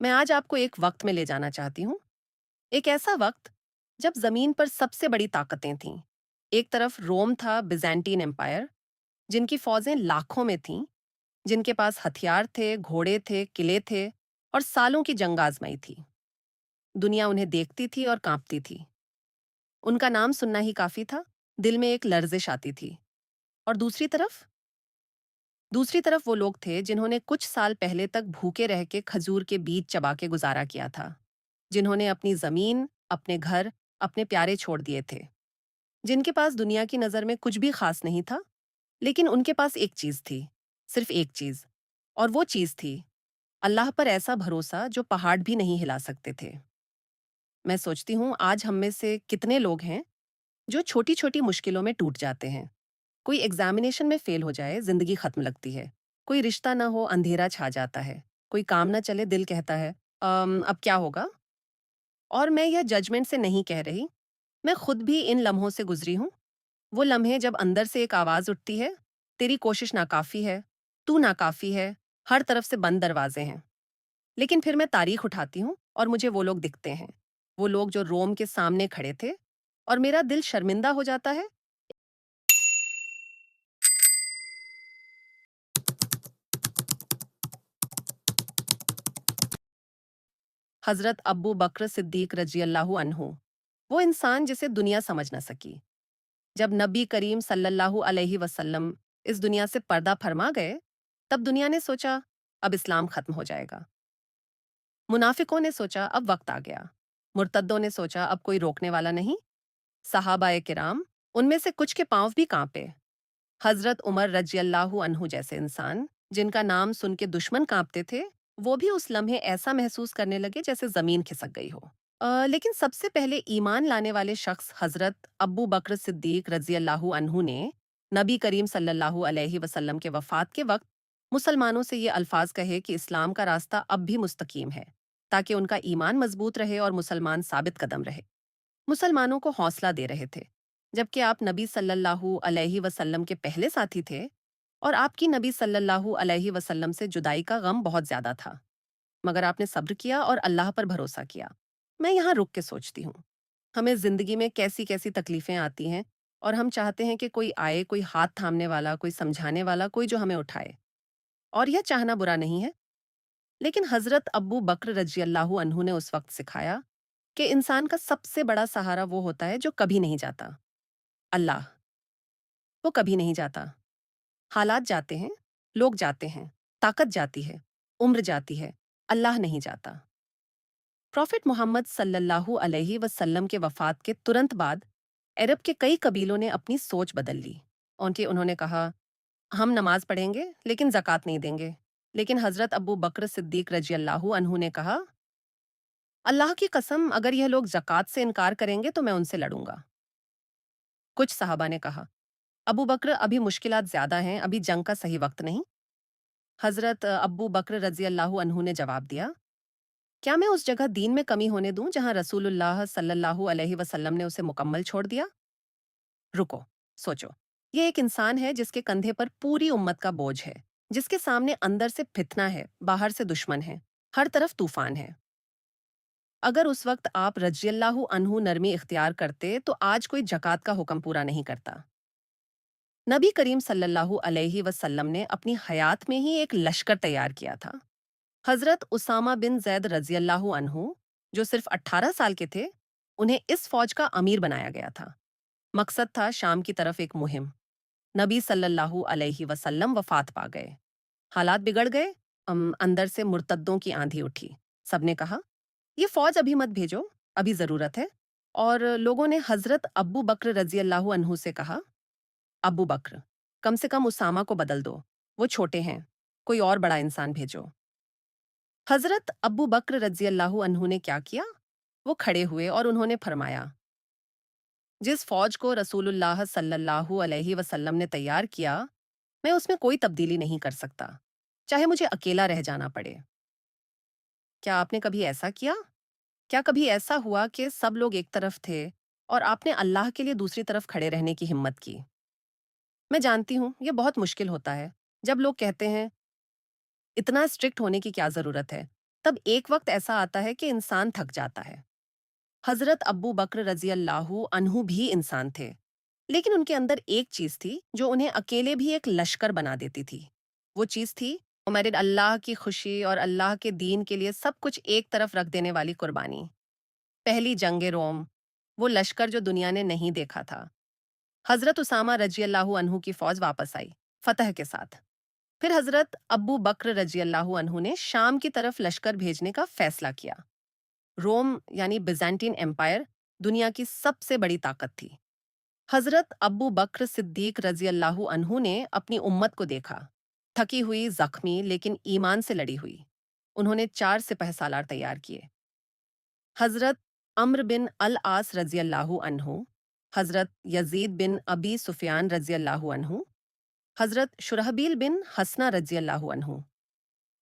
मैं आज आपको एक वक्त में ले जाना चाहती हूँ। एक ऐसा वक्त जब जमीन पर सबसे बड़ी ताकतें थीं। एक तरफ रोम था, बिजेंटीन एम्पायर, जिनकी फौजें लाखों में थीं, जिनके पास हथियार थे, घोड़े थे, किले थे और सालों की जंग आजमाई थी। दुनिया उन्हें देखती थी और कांपती थी। उनका नाम सुनना ही काफी था, दिल में एक लर्जिश आती थी। और दूसरी तरफ वो लोग थे जिन्होंने कुछ साल पहले तक भूखे रह के खजूर के बीज चबा के गुजारा किया था, जिन्होंने अपनी जमीन, अपने घर, अपने प्यारे छोड़ दिए थे, जिनके पास दुनिया की नजर में कुछ भी खास नहीं था, लेकिन उनके पास एक चीज थी, सिर्फ एक चीज। और वो चीज थी अल्लाह पर ऐसा भरोसा जो पहाड़ भी नहीं हिला सकते थे। मैं सोचती हूँ आज हम में से कितने लोग हैं जो छोटी छोटी मुश्किलों में टूट जाते हैं। कोई एग्जामिनेशन में फेल हो जाए, जिंदगी खत्म लगती है। कोई रिश्ता ना हो, अंधेरा छा जाता है। कोई काम ना चले, दिल कहता है अब क्या होगा। और मैं यह जजमेंट से नहीं कह रही, मैं खुद भी इन लम्हों से गुजरी हूँ। वो लम्हे जब अंदर से एक आवाज उठती है, तेरी कोशिश नाकाफी है, तू नाकाफी है, हर तरफ से बंद दरवाजे हैं। लेकिन फिर मैं तारीख उठाती हूँ और मुझे वो लोग दिखते हैं, वो लोग जो रोम के सामने खड़े थे, और मेरा दिल शर्मिंदा हो जाता है। हजरत अब्बू बकर सिद्दीक रजी अल्लाहु अन्हु, वो इंसान जिसे दुनिया समझ न सकी। जब नबी करीम सल्लल्लाहु अलैहि वसल्लम इस दुनिया से पर्दा फरमा गए, तब दुनिया ने सोचा अब इस्लाम खत्म हो जाएगा। मुनाफिकों ने सोचा अब वक्त आ गया। मुर्तद्दों ने सोचा अब कोई रोकने वाला नहीं। सहाबाए किराम, उनमें से कुछ के पांव भी कांपे। हजरत उमर रजियल्लाहु अन्हु जैसे इंसान, जिनका नाम सुन के दुश्मन कांपते थे, वो भी उस लम्हे ऐसा महसूस करने लगे जैसे जमीन खिसक गई हो। लेकिन सबसे पहले ईमान लाने वाले शख्स हजरत अब्बू बकर सिद्दीक रजियल्लाहु अन्हु ने नबी करीम सल्लल्लाहु अलैहि वसल्लम के वफात के वक्त मुसलमानों से ये अल्फाज कहे कि इस्लाम का रास्ता अब भी मुस्तकीम है, ताकि उनका ईमान मजबूत रहे और मुसलमान साबित कदम रहे। मुसलमानों को हौसला दे रहे थे, जबकि आप नबी सल्लल्लाहु अलैहि वसल्लम के पहले साथी थे, और आपकी नबी सल्लल्लाहु अलैहि वसल्लम से जुदाई का गम बहुत ज्यादा था। मगर आपने सब्र किया और अल्लाह पर भरोसा किया। मैं यहाँ रुक के सोचती हूँ, हमें जिंदगी में कैसी कैसी तकलीफें आती हैं, और हम चाहते हैं कि कोई आए, कोई हाथ थामने वाला, कोई समझाने वाला, कोई जो हमें उठाए। और यह चाहना बुरा नहीं है, लेकिन हजरत अब्बू बकर रजी अल्लाहु अन्हु ने उस वक्त सिखाया कि इंसान का सबसे बड़ा सहारा वो होता है जो कभी नहीं जाता। अल्लाह। वो कभी नहीं जाता। हालात जाते हैं, लोग जाते हैं, ताकत जाती है, उम्र जाती है, अल्लाह नहीं जाता। प्रॉफिट मोहम्मद सल्लल्लाहु अलैहि वसल्लम के वफात के तुरंत बाद अरब के कई कबीलों ने अपनी सोच बदल ली। उन्होंने कहा, हम नमाज पढ़ेंगे लेकिन ज़कात नहीं देंगे। लेकिन हजरत अब्बू बकर सिद्दीक रजी अल्लाहु अन्हु ने कहा, अल्लाह की कसम, अगर यह लोग ज़कात से इनकार करेंगे तो मैं उनसे लड़ूंगा। कुछ सहाबा ने कहा, अबू बकर, अभी मुश्किलात ज्यादा हैं, अभी जंग का सही वक्त नहीं। हजरत अब्बू बकर रजी अल्लाहु अन्हु ने जवाब दिया, क्या मैं उस जगह दीन में कमी होने दूं जहां रसूलुल्लाह सल्लल्लाहु अलैहि वसल्लम ने उसे मुकम्मल छोड़ दिया? रुको, सोचो। ये एक इंसान है जिसके कंधे पर पूरी उम्मत का बोझ है, जिसके सामने अंदर से फितना है, बाहर से दुश्मन है, हर तरफ तूफान है। अगर उस वक्त आप रजियल्लाहु अन्हु नरमी इख्तियार करते तो आज कोई जकात का हुक्म पूरा नहीं करता। नबी करीम सल्लल्लाहु अलैहि वसल्लम ने अपनी हयात में ही एक लश्कर तैयार किया था। हजरत उसामा बिन जैद रजियल्लाहु अन्हु, जो सिर्फ 18 साल के थे, उन्हें इस फौज का अमीर बनाया गया था। मकसद था शाम की तरफ एक मुहिम। नबी सल्लल्लाहु अलैहि वसल्लम वफात पा गए। हालात बिगड़ गए। अंदर से मुर्तद्दों की आंधी उठी। सबने कहा, ये फौज अभी मत भेजो, अभी जरूरत है। और लोगों ने हजरत अब्बू बकर रजियल्लाहु अन्हु से कहा, अब्बू बकर, कम से कम उसामा को बदल दो, वो छोटे हैं, कोई और बड़ा इंसान भेजो। हजरत अब्बू बकर रजियल्लाहु अन्हु ने क्या किया? वो खड़े हुए और उन्होंने फरमाया, जिस फौज को रसूलुल्लाह सल्लल्लाहु अलैहि वसल्लम ने तैयार किया, मैं उसमें कोई तब्दीली नहीं कर सकता, चाहे मुझे अकेला रह जाना पड़े। क्या आपने कभी ऐसा किया? क्या कभी ऐसा हुआ कि सब लोग एक तरफ थे और आपने अल्लाह के लिए दूसरी तरफ खड़े रहने की हिम्मत की? मैं जानती हूँ ये बहुत मुश्किल होता है, जब लोग कहते हैं, इतना स्ट्रिक्ट होने की क्या जरूरत है, तब एक वक्त ऐसा आता है कि इंसान थक जाता है। हजरत अब्बू बकर रजी अल्लाह अन्हु भी इंसान थे, लेकिन उनके अंदर एक चीज थी जो उन्हें अकेले भी एक लश्कर बना देती थी। वो चीज थी उमर अल्लाह की खुशी और अल्लाह के दीन के लिए सब कुछ एक तरफ रख देने वाली कुर्बानी। पहली जंग रोम, वो लश्कर जो दुनिया ने नहीं देखा था। हजरत उसामा रजी अल्लाह अन्हु की फौज वापस आई, फतह के साथ। फिर हजरत अब्बू बकर रजी अल्लाह अन्हु ने शाम की तरफ लश्कर भेजने का फैसला किया। रोम यानी बिजेंटीन एम्पायर दुनिया की सबसे बड़ी ताकत थी। हजरत अब्बू बकर सिद्दीक रजी अल्लाह अन्हु ने अपनी उम्मत को देखा, थकी हुई, जख्मी, लेकिन ईमान से लड़ी हुई। उन्होंने 4 सिपहसालार तैयार किए। हजरत अम्र बिन अल आस रजी अल्लाह अन्हु, हजरत यजीद बिन अबी सुफियान रजी अल्लाह अन्हु, हजरत शुरहबील बिन हसना रजी अल्लाह अन्हु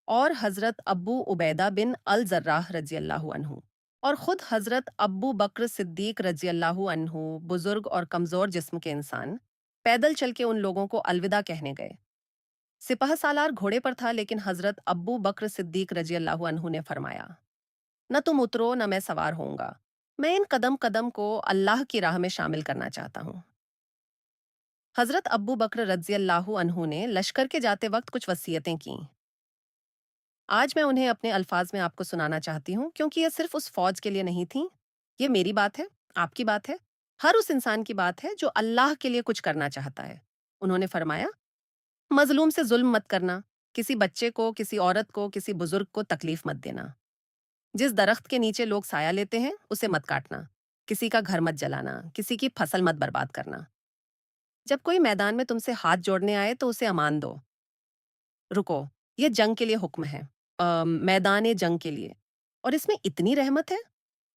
और हजरत अब्बू उबैदा बिन अल जर्राह रजी अल्लाह अन्हु और खुद हजरत अब्बू बकर सिद्दीक रजी अल्लाह अन्हु, बुजुर्ग और कमजोर जिस्म के इंसान, पैदल चल के उन लोगों को अलविदा कहने गए। सिपह सालार घोड़े पर था, लेकिन हजरत अब्बू बकर सिद्दीक रजी अल्लाह अन्हु ने फरमाया, न तुम उतरो न मैं सवार होऊंगा। मैं इन कदम कदम को अल्लाह की राह में शामिल करना चाहता हूँ। हजरत अब्बू बकर रजी अल्लाह अन्हु ने लश्कर के जाते वक्त कुछ वसीयतें की। आज मैं उन्हें अपने अल्फाज में आपको सुनाना चाहती हूँ, क्योंकि यह सिर्फ उस फौज के लिए नहीं थी। ये मेरी बात है, आपकी बात है, हर उस इंसान की बात है जो अल्लाह के लिए कुछ करना चाहता है। उन्होंने फरमाया, मजलूम से जुल्म मत करना, किसी बच्चे को, किसी औरत को, किसी बुजुर्ग को तकलीफ मत देना। जिस दरख्त के नीचे लोग साया लेते हैं उसे मत काटना, किसी का घर मत जलाना, किसी की फसल मत बर्बाद करना। जब कोई मैदान में तुमसे हाथ जोड़ने आए तो उसे अमान दो। रुको, यह जंग के लिए हुक्म है, मैदान जंग के लिए। और इसमें इतनी रहमत है।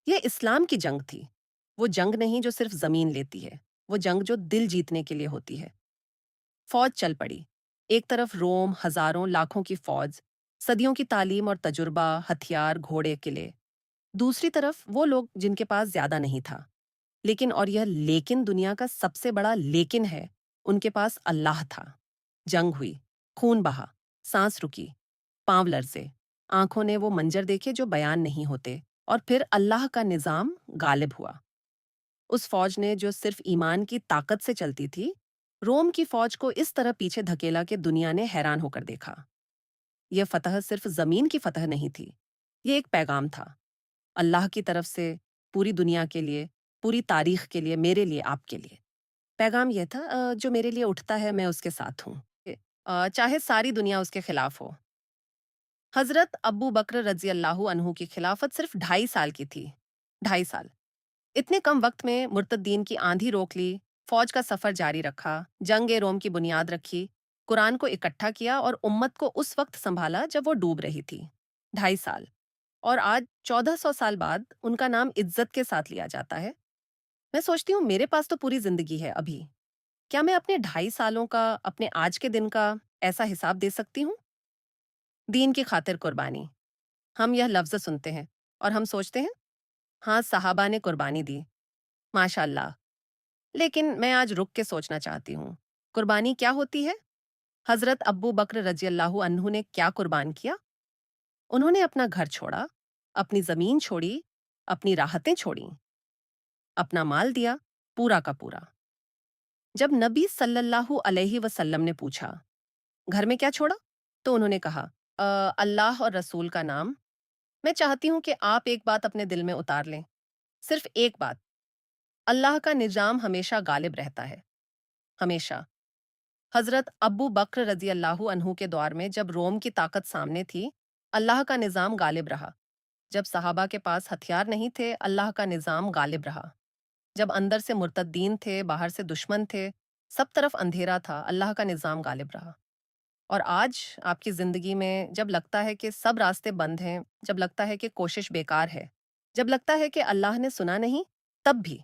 यह इस्लाम की जंग थी। वो जंग नहीं जो सिर्फ जमीन लेती है, वो जंग जो दिल जीतने के लिए होती है। फौज चल पड़ी। एक तरफ रोम, हजारों लाखों की फौज, सदियों की तालीम और तजुर्बा, हथियार, घोड़े, किले। दूसरी तरफ वो लोग जिनके पास ज्यादा नहीं था, लेकिन, और यह लेकिन दुनिया का सबसे बड़ा लेकिन है, उनके पास अल्लाह था। जंग हुई, खून बहा, सांस रुकी, पांव लरजे, आंखों ने वो मंजर देखे जो बयान नहीं होते, और फिर अल्लाह का निजाम गालिब हुआ। उस फौज ने जो सिर्फ ईमान की ताकत से चलती थी, रोम की फौज को इस तरह पीछे धकेला कि दुनिया ने हैरान होकर देखा। यह फतह सिर्फ जमीन की फतह नहीं थी, ये एक पैगाम था, अल्लाह की तरफ से, पूरी दुनिया के लिए, पूरी तारीख के लिए, मेरे लिए, आपके लिए। पैगाम यह था, जो मेरे लिए उठता है मैं उसके साथ हूँ, चाहे सारी दुनिया उसके खिलाफ हो। हजरत अब्बू बकर रजी अल्लाह अन्हु की खिलाफत सिर्फ 2.5 साल की थी। 2.5 साल। इतने कम वक्त में मुर्तद्दीन की आंधी रोक ली, फौज का सफर जारी रखा, जंग रोम की बुनियाद रखी, कुरान को इकट्ठा किया और उम्मत को उस वक्त संभाला जब वो डूब रही थी। 2.5 साल। और आज 1400 साल बाद उनका नाम इज्जत के साथ लिया जाता है। मैं सोचती हूँ, मेरे पास तो पूरी जिंदगी है अभी। क्या मैं अपने 2.5 सालों का, अपने आज के दिन का ऐसा हिसाब दे सकती हूँ? दीन की खातिर कुर्बानी। हम यह लफ्ज सुनते हैं और हम सोचते हैं, हाँ, सहाबा ने कुर्बानी दी, माशाअल्लाह। लेकिन मैं आज रुक के सोचना चाहती हूँ, कुर्बानी क्या होती है? हजरत अब्बू बकर रजी अल्लाह अन्हु ने क्या कुर्बान किया? उन्होंने अपना घर छोड़ा, अपनी जमीन छोड़ी, अपनी राहतें छोड़ी, अपना माल दिया, पूरा का पूरा। जब नबी सल्लल्लाहु अलैहि वसल्लम ने पूछा, घर में क्या छोड़ा? तो उन्होंने कहा, अल्लाह और रसूल का नाम। मैं चाहती हूँ कि आप एक बात अपने दिल में उतार लें, सिर्फ एक बात। अल्लाह का निजाम हमेशा गालिब रहता है, हमेशा। हजरत अब्बू बकर रजी अल्लाह अन्हु के दौर में जब रोम की ताकत सामने थी, अल्लाह का निजाम गालिब रहा। जब सहाबा के पास हथियार नहीं थे, अल्लाह का निजाम गालिब रहा। जब अंदर से मुर्तद्दीन थे, बाहर से दुश्मन थे, सब तरफ अंधेरा था, अल्लाह का निजाम गालिब रहा। और आज आपकी जिंदगी में जब लगता है कि सब रास्ते बंद हैं, जब लगता है कि कोशिश बेकार है, जब लगता है कि अल्लाह ने सुना नहीं, तब भी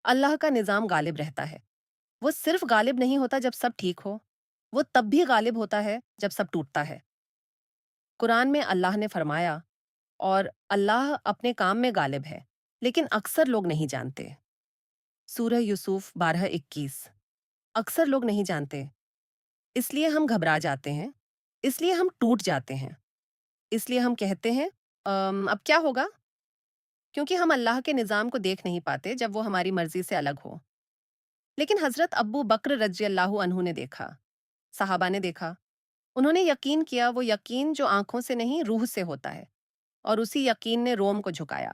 अल्लाह का निजाम गालिब रहता है। वो सिर्फ गालिब नहीं होता जब सब ठीक हो, वो तब भी गालिब होता है जब सब टूटता है। कुरान में अल्लाह ने फरमाया, और अल्लाह अपने काम में गालिब है, लेकिन अक्सर लोग नहीं जानते। सूरह यूसुफ 12:21। अक्सर लोग नहीं जानते, इसलिए हम घबरा जाते हैं, इसलिए हम टूट जाते हैं, इसलिए हम कहते हैं, اب کیا ہوگا؟ کیونکہ ہم اللہ کے نظام کو دیکھ نہیں پاتے جب وہ ہماری مرضی سے الگ ہو۔ لیکن حضرت ابو بکر رضی اللہ عنہ نے دیکھا، صحابہ نے دیکھا، انہوں نے یقین کیا، وہ یقین جو آنکھوں سے نہیں روح سے ہوتا ہے، اور اسی یقین نے روم کو جھکایا۔